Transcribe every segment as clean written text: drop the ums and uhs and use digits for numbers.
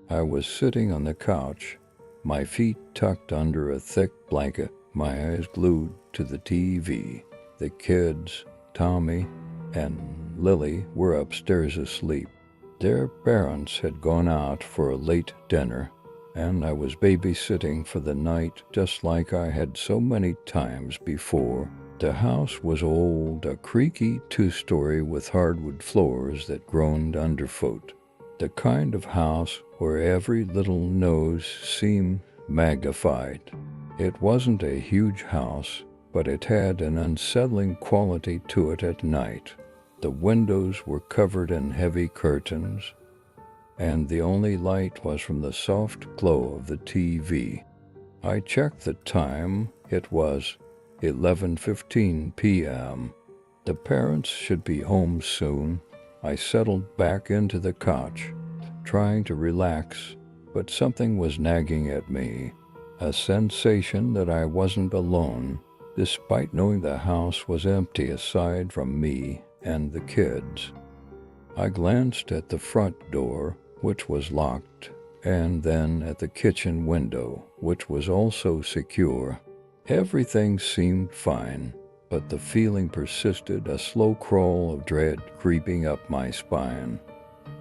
I was sitting on the couch, my feet tucked under a thick blanket, my eyes glued to the TV. The kids, Tommy and Lily, were upstairs asleep. Their parents had gone out for a late dinner, and I was babysitting for the night just like I had so many times before. The house was old, a creaky two-story with hardwood floors that groaned underfoot. The kind of house where every little nose seemed magnified. It wasn't a huge house, but it had an unsettling quality to it at night. The windows were covered in heavy curtains, and the only light was from the soft glow of the TV. I checked the time. It was 11:15 p.m. The parents should be home soon. I settled back into the couch, trying to relax, but something was nagging at me, a sensation that I wasn't alone, despite knowing the house was empty aside from me and the kids. I glanced at the front door, which was locked, and then at the kitchen window, which was also secure. Everything seemed fine, but the feeling persisted, a slow crawl of dread creeping up my spine.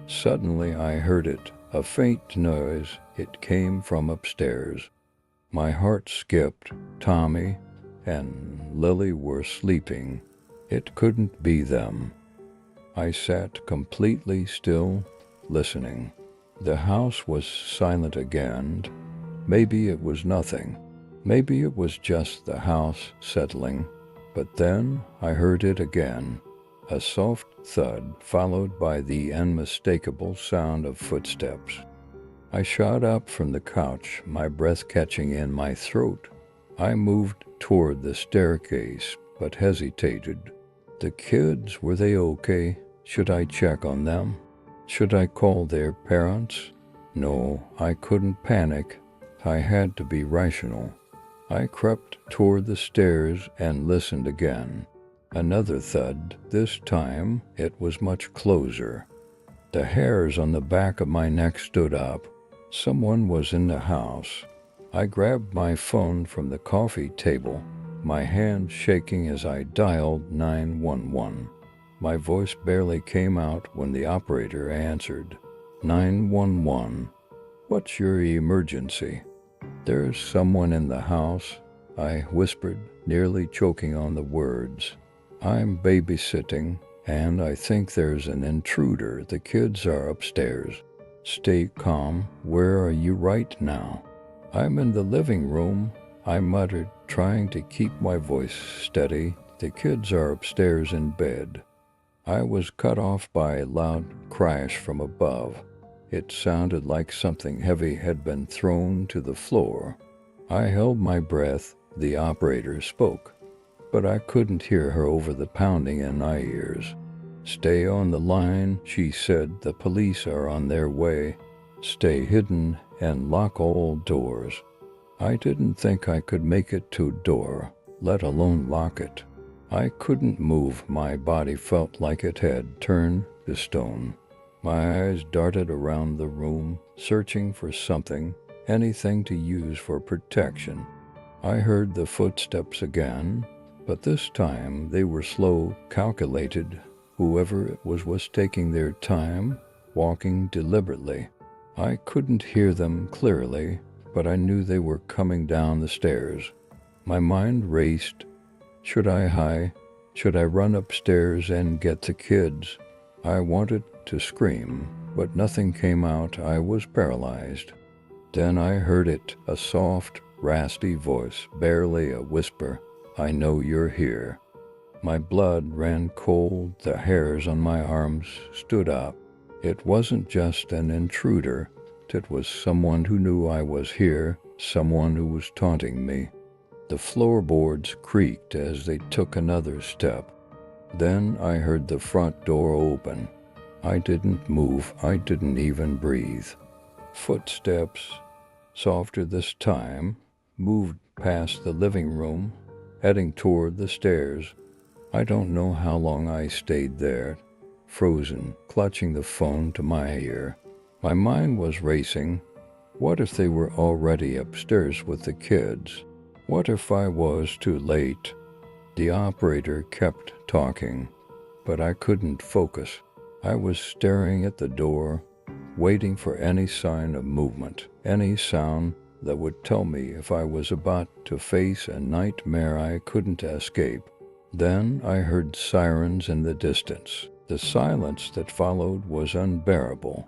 Suddenly I heard it, a faint noise. It came from upstairs. My heart skipped. Tommy and Lily were sleeping. It couldn't be them. I sat completely still, listening. The house was silent again. Maybe it was nothing. Maybe it was just the house settling. But then I heard it again, a soft thud followed by the unmistakable sound of footsteps. I shot up from the couch, my breath catching in my throat. I moved toward the staircase, but hesitated. The kids, were they okay? Should I check on them? Should I call their parents? No, I couldn't panic. I had to be rational. I crept toward the stairs and listened again. Another thud. This time it was much closer. The hairs on the back of my neck stood up. Someone was in the house. I grabbed my phone from the coffee table, my hand shaking as I dialed 911. My voice barely came out when the operator answered. 911. What's your emergency? There's someone in the house, I whispered, nearly choking on the words. I'm babysitting, and I think there's an intruder. The kids are upstairs. Stay calm. Where are you right now? I'm in the living room, I muttered, trying to keep my voice steady. The kids are upstairs in bed. I was cut off by a loud crash from above. It sounded like something heavy had been thrown to the floor. I held my breath. The operator spoke, but I couldn't hear her over the pounding in my ears. Stay on the line, she said. The police are on their way. Stay hidden and lock all doors. I didn't think I could make it to a door, let alone lock it. I couldn't move. My body felt like it had turned to stone. My eyes darted around the room, searching for something, anything to use for protection. I heard the footsteps again, but this time they were slow, calculated. Whoever it was taking their time, walking deliberately. I couldn't hear them clearly, but I knew they were coming down the stairs. My mind raced. Should I hide? Should I run upstairs and get the kids? I wanted to scream, but nothing came out. I was paralyzed. Then I heard it, a soft, raspy voice, barely a whisper. I know you're here. My blood ran cold. The hairs on my arms stood up. It wasn't just an intruder. It was someone who knew I was here, someone who was taunting me. The floorboards creaked as they took another step. Then I heard the front door open. I didn't move. I didn't even breathe. Footsteps, softer this time, moved past the living room, heading toward the stairs. I don't know how long I stayed there, frozen, clutching the phone to my ear. My mind was racing. What if they were already upstairs with the kids? What if I was too late? The operator kept talking, but I couldn't focus. I was staring at the door, waiting for any sign of movement, any sound that would tell me if I was about to face a nightmare I couldn't escape. Then I heard sirens in the distance. The silence that followed was unbearable.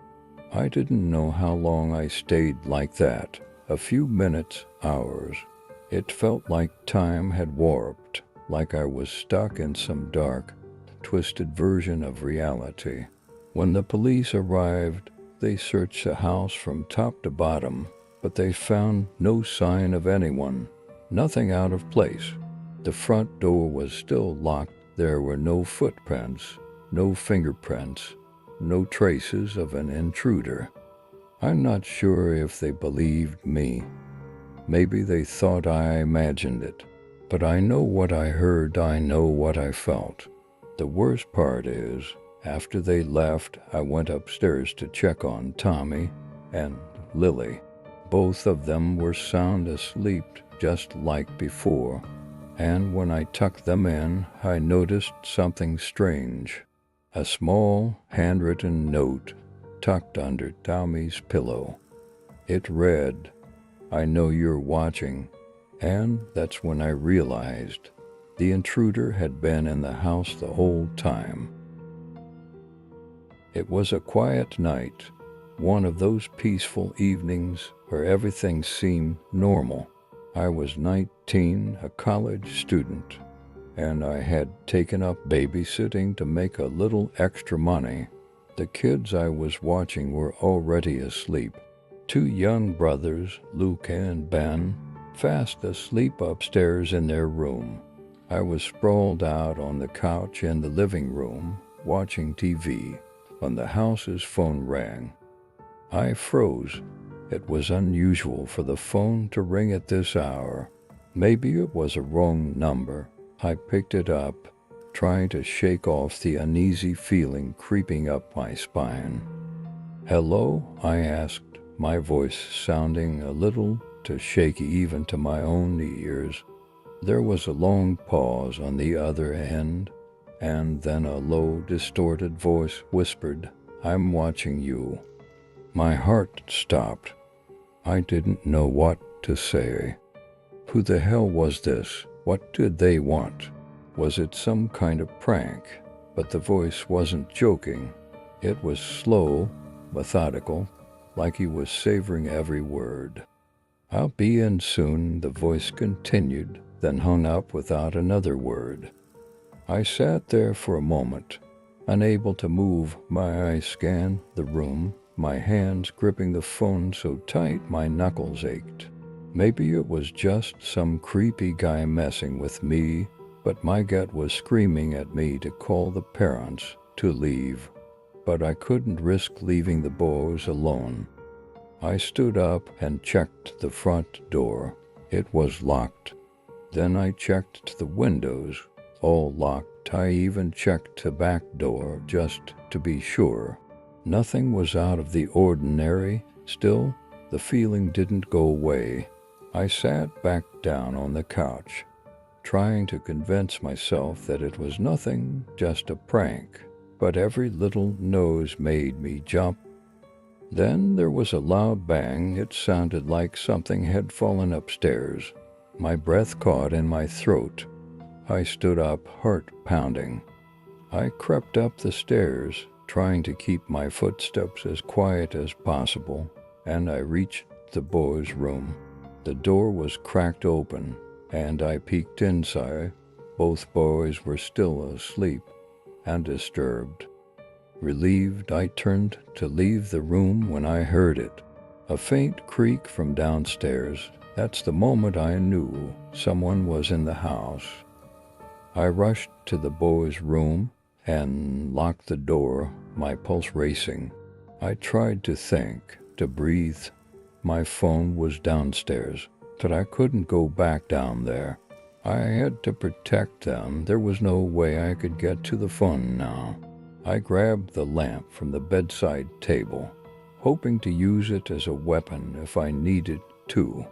I didn't know how long I stayed like that. A few minutes, hours. It felt like time had warped, like I was stuck in some dark, twisted version of reality. When the police arrived, they searched the house from top to bottom, but they found no sign of anyone, nothing out of place. The front door was still locked. There were no footprints, no fingerprints, no traces of an intruder. I'm not sure if they believed me. Maybe they thought I imagined it. But I know what I heard, I know what I felt. The worst part is, after they left, I went upstairs to check on Tommy and Lily. Both of them were sound asleep, just like before. And when I tucked them in, I noticed something strange. A small, handwritten note tucked under Tommy's pillow. It read, "I know you're watching." And that's when I realized the intruder had been in the house the whole time. It was a quiet night, one of those peaceful evenings where everything seemed normal. I was 19, a college student, and I had taken up babysitting to make a little extra money. The kids I was watching were already asleep. 2 young brothers, Luke and Ben, fast asleep upstairs in their room. I was sprawled out on the couch in the living room, watching TV, when the house's phone rang. I froze. It was unusual for the phone to ring at this hour. Maybe it was a wrong number. I picked it up, trying to shake off the uneasy feeling creeping up my spine. "Hello?" I asked, my voice sounding a little too shaky even to my own ears. There was a long pause on the other end, and then a low, distorted voice whispered, "I'm watching you." My heart stopped. I didn't know what to say. Who the hell was this? What did they want? Was it some kind of prank? But the voice wasn't joking. It was slow, methodical, like he was savoring every word. "I'll be in soon," the voice continued, then hung up without another word. I sat there for a moment, unable to move. My eyes scanned the room, my hands gripping the phone so tight my knuckles ached. Maybe it was just some creepy guy messing with me, but my gut was screaming at me to call the parents, to leave. But I couldn't risk leaving the boys alone. I stood up and checked the front door. It was locked. Then I checked the windows, all locked. I even checked the back door just to be sure. Nothing was out of the ordinary. Still, the feeling didn't go away. I sat back down on the couch, trying to convince myself that it was nothing, just a prank. But every little nose made me jump. Then there was a loud bang. It sounded like something had fallen upstairs. My breath caught in my throat. I stood up, heart pounding. I crept up the stairs, trying to keep my footsteps as quiet as possible, and I reached the boys' room. The door was cracked open, and I peeked inside. Both boys were still asleep, undisturbed. Relieved, I turned to leave the room when I heard it. A faint creak from downstairs. That's the moment I knew someone was in the house. I rushed to the boys' room and locked the door, my pulse racing. I tried to think, to breathe. My phone was downstairs, but I couldn't go back down there. I had to protect them. There was no way I could get to the phone now. I grabbed the lamp from the bedside table. hoping to use it as a weapon if I needed to.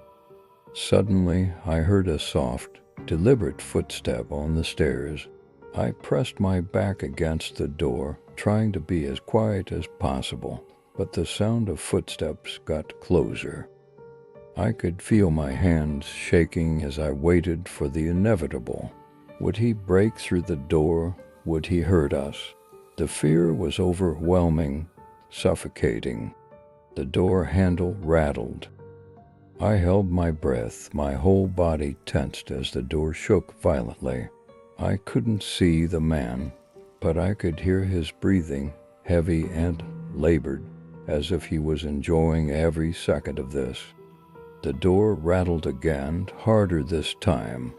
Suddenly, I heard a soft, deliberate footstep on the stairs. I pressed my back against the door, trying to be as quiet as possible, but the sound of footsteps got closer. I could feel my hands shaking as I waited for the inevitable. Would he break through the door? Would he hurt us? The fear was overwhelming, suffocating. The door handle rattled. I held my breath, my whole body tensed as the door shook violently. I couldn't see the man, but I could hear his breathing, heavy and labored, as if he was enjoying every second of this. The door rattled again, harder this time.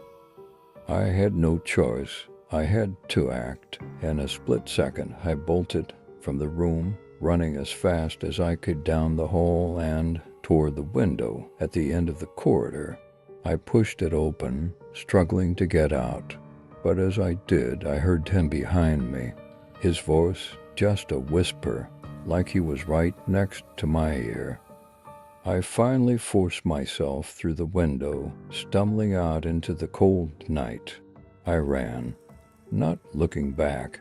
I had no choice. I had to act. In a split second, I bolted from the room, running as fast as I could down the hall and toward the window at the end of the corridor. I pushed it open, struggling to get out. But as I did, I heard him behind me, his voice just a whisper, like he was right next to my ear. I finally forced myself through the window, stumbling out into the cold night. I ran, not looking back,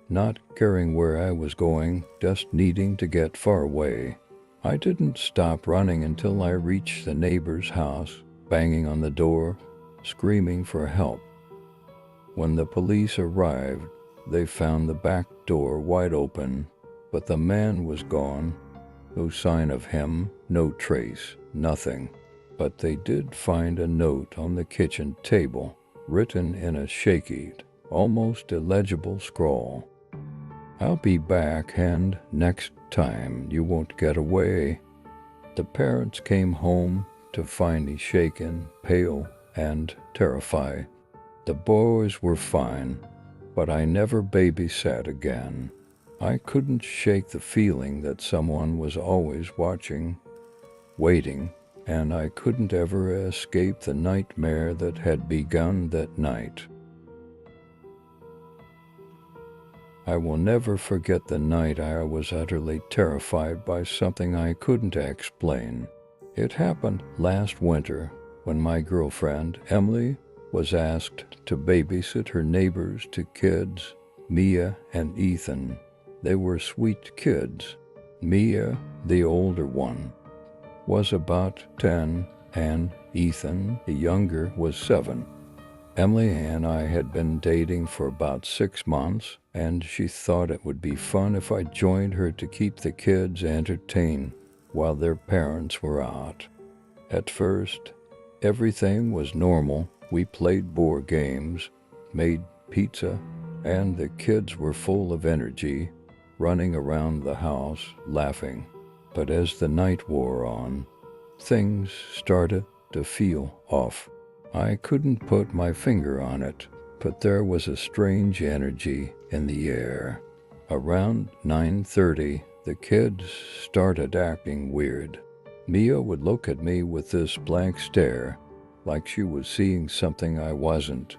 not caring where I was going, just needing to get far away. I didn't stop running until I reached the neighbor's house, banging on the door, screaming for help. When the police arrived, they found the back door wide open, but the man was gone. No sign of him, no trace, nothing. But they did find a note on the kitchen table, written in a shaky, almost illegible scrawl. "I'll be back, and next time you won't get away." The parents came home to find me shaken, pale, and terrified. The boys were fine, but I never babysat again. I couldn't shake the feeling that someone was always watching, waiting, and I couldn't ever escape the nightmare that had begun that night. I will never forget the night I was utterly terrified by something I couldn't explain. It happened last winter when my girlfriend, Emily, was asked to babysit her neighbors' two kids, Mia and Ethan. They were sweet kids. Mia, the older one, was about 10, and Ethan, the younger, was 7. Emily and I had been dating for about 6 months, and she thought it would be fun if I joined her to keep the kids entertained while their parents were out. At first, everything was normal. We played board games, made pizza, and the kids were full of energy, running around the house, laughing. But as the night wore on, things started to feel off. I couldn't put my finger on it, but there was a strange energy in the air. Around 9:30, the kids started acting weird. Mia would look at me with this blank stare, like she was seeing something I wasn't.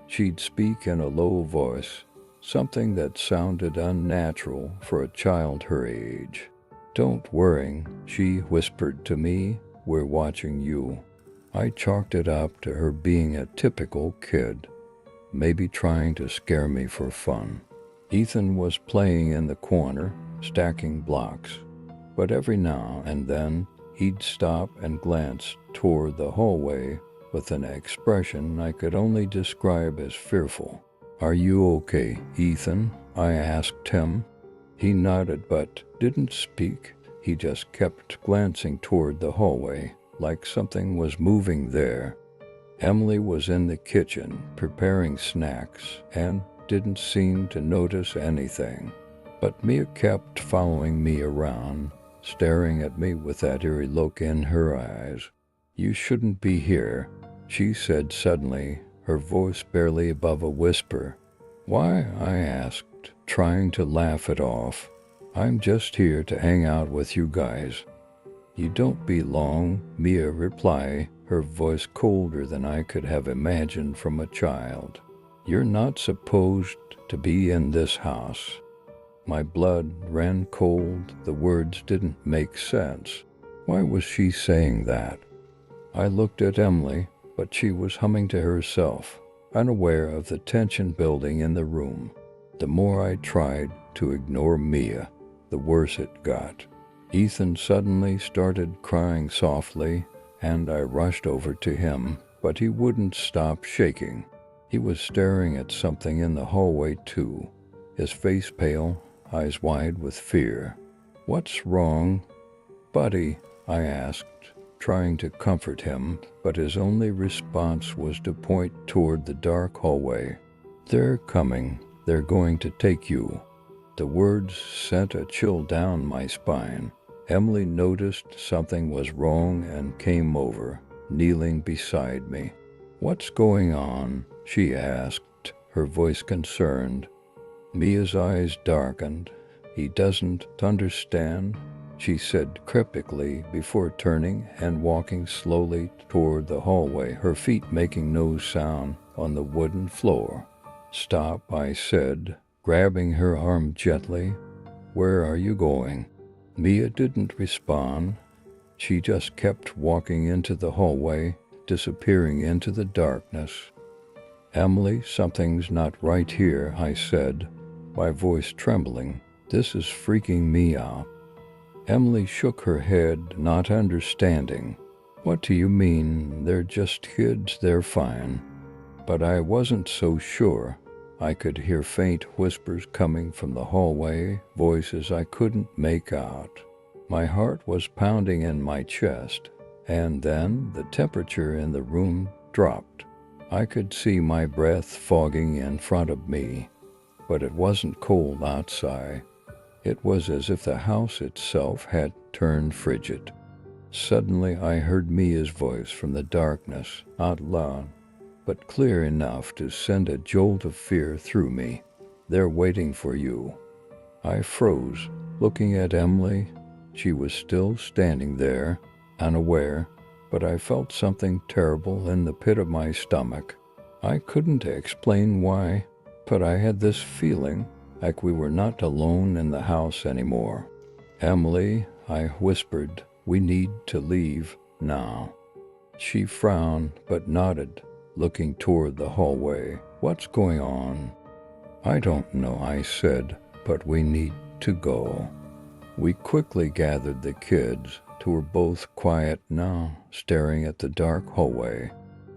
She'd speak in a low voice, something that sounded unnatural for a child her age. "Don't worry," she whispered to me, "we're watching you." I chalked it up to her being a typical kid, maybe trying to scare me for fun. Ethan was playing in the corner, stacking blocks, but every now and then he'd stop and glance toward the hallway with an expression I could only describe as fearful. "Are you okay, Ethan?" I asked him. He nodded but didn't speak. He just kept glancing toward the hallway, like something was moving there. Emily was in the kitchen preparing snacks and didn't seem to notice anything. But Mia kept following me around, staring at me with that eerie look in her eyes. "You shouldn't be here," she said suddenly, her voice barely above a whisper. "Why?" I asked, trying to laugh it off. "I'm just here to hang out with you guys." "You don't belong," Mia replied, her voice colder than I could have imagined from a child. "You're not supposed to be in this house." My blood ran cold. The words didn't make sense. Why was she saying that? I looked at Emily, but she was humming to herself, unaware of the tension building in the room. The more I tried to ignore Mia, the worse it got. Ethan suddenly started crying softly, and I rushed over to him, but he wouldn't stop shaking. He was staring at something in the hallway too, his face pale, eyes wide with fear. "What's wrong, buddy?" I asked, trying to comfort him, but his only response was to point toward the dark hallway. "They're coming. They're going to take you." The words sent a chill down my spine. Emily noticed something was wrong and came over, kneeling beside me. "What's going on?" she asked, her voice concerned. Mia's eyes darkened. "He doesn't understand," she said cryptically before turning and walking slowly toward the hallway, her feet making no sound on the wooden floor. "Stop," I said, grabbing her arm gently. "Where are you going?" Mia didn't respond. She just kept walking into the hallway, disappearing into the darkness. "Emily, something's not right here," I said, my voice trembling. "This is freaking me out." Emily shook her head, not understanding. "What do you mean? They're just kids, they're fine." But I wasn't so sure. I could hear faint whispers coming from the hallway, voices I couldn't make out. My heart was pounding in my chest, and then the temperature in the room dropped. I could see my breath fogging in front of me, but it wasn't cold outside. It was as if the house itself had turned frigid. Suddenly I heard Mia's voice from the darkness, out loud, but clear enough to send a jolt of fear through me. "They're waiting for you." I froze, looking at Emily. She was still standing there, unaware, but I felt something terrible in the pit of my stomach. I couldn't explain why, but I had this feeling like we were not alone in the house anymore. "Emily," I whispered, "we need to leave now." She frowned but nodded, looking toward the hallway. "What's going on?" "I don't know," I said, "but we need to go." We quickly gathered the kids, who were both quiet now, staring at the dark hallway.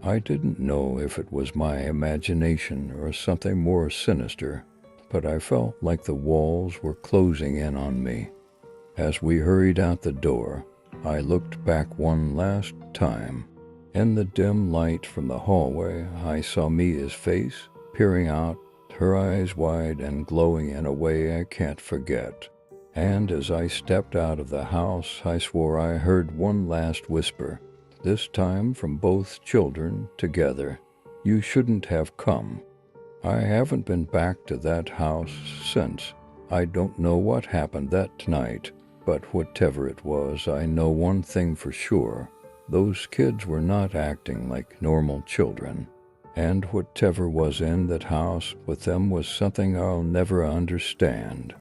I didn't know if it was my imagination or something more sinister, but I felt like the walls were closing in on me. As we hurried out the door, I looked back one last time. In the dim light from the hallway, I saw Mia's face, peering out, her eyes wide and glowing in a way I can't forget. And as I stepped out of the house, I swore I heard one last whisper, this time from both children together. "You shouldn't have come." I haven't been back to that house since. I don't know what happened that night, but whatever it was, I know one thing for sure. Those kids were not acting like normal children. And whatever was in that house with them was something I'll never understand.